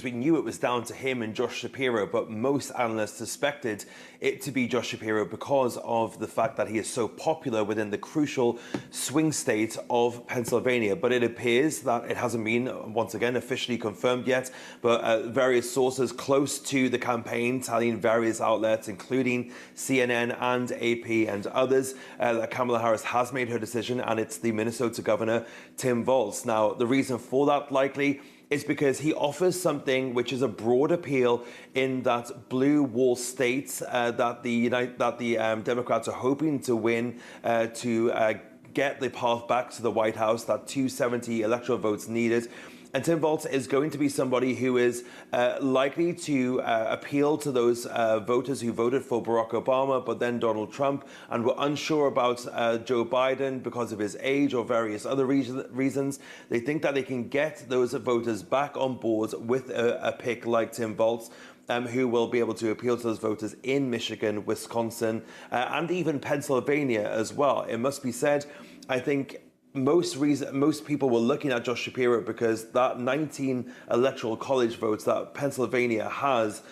We knew it was down to him and Josh Shapiro, but most analysts suspected it to be Josh Shapiro because of the fact that he is so popular within the crucial swing state of Pennsylvania. But it appears that it hasn't been, once again, officially confirmed yet, but various sources close to the campaign telling various outlets, including CNN and AP and others, that Kamala Harris has made her decision, and it's the Minnesota governor, Tim Walz. Now, the reason for that likely is because he offers something which is a broad appeal in that blue wall states that the Democrats are hoping to win to get the path back to the White House, that 270 electoral votes needed. And Tim Walz is going to be somebody who is likely to appeal to those voters who voted for Barack Obama, but then Donald Trump, and were unsure about Joe Biden because of his age or various other reasons. They think that they can get those voters back on board with a pick like Tim Walz, who will be able to appeal to those voters in Michigan, Wisconsin, and even Pennsylvania as well. It must be said, I think, most people were looking at Josh Shapiro because that 19 electoral college votes that Pennsylvania has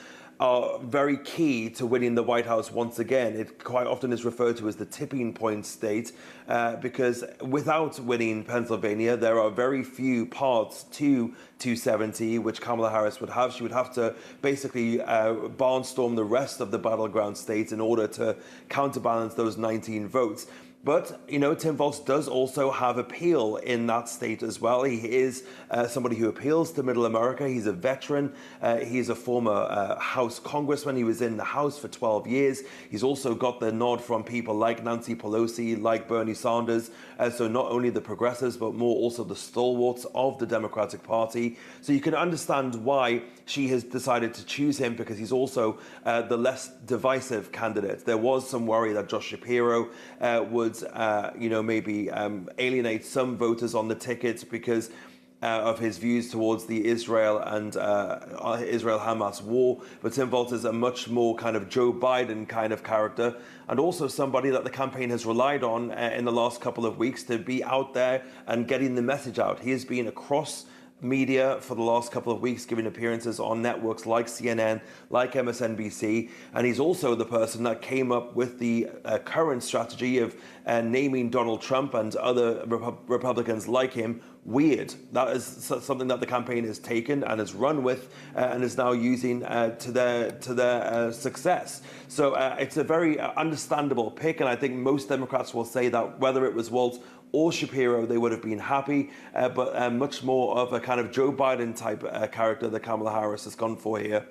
are very key to winning the White House once again. It quite often is referred to as the tipping point state because without winning Pennsylvania, there are very few parts to 270, which Kamala Harris would have. She would have to basically barnstorm the rest of the battleground states in order to counterbalance those 19 votes. But, you know, Tim Walz does also have appeal in that state as well. He is somebody who appeals to middle America. He's a veteran. He's a former House congressman. He was in the House for 12 years. He's also got the nod from people like Nancy Pelosi, like Bernie Sanders. So not only the progressives, but more also the stalwarts of the Democratic Party. So you can understand why she has decided to choose him, because he's also the less divisive candidate. There was some worry that Josh Shapiro would maybe alienate some voters on the ticket because of his views towards the Israel and Israel-Hamas war. But Tim Walz is a much more kind of Joe Biden kind of character, and also somebody that the campaign has relied on in the last couple of weeks to be out there and getting the message out. He has been across media for the last couple of weeks, giving appearances on networks like CNN, like MSNBC, and he's also the person that came up with the current strategy of naming Donald Trump and other Republicans like him weird. That is something that the campaign has taken and has run with and is now using to their success. So it's a very understandable pick, and I think most Democrats will say that whether it was Walz or Shapiro, they would have been happy, but much more of a kind of Joe Biden type character that Kamala Harris has gone for here.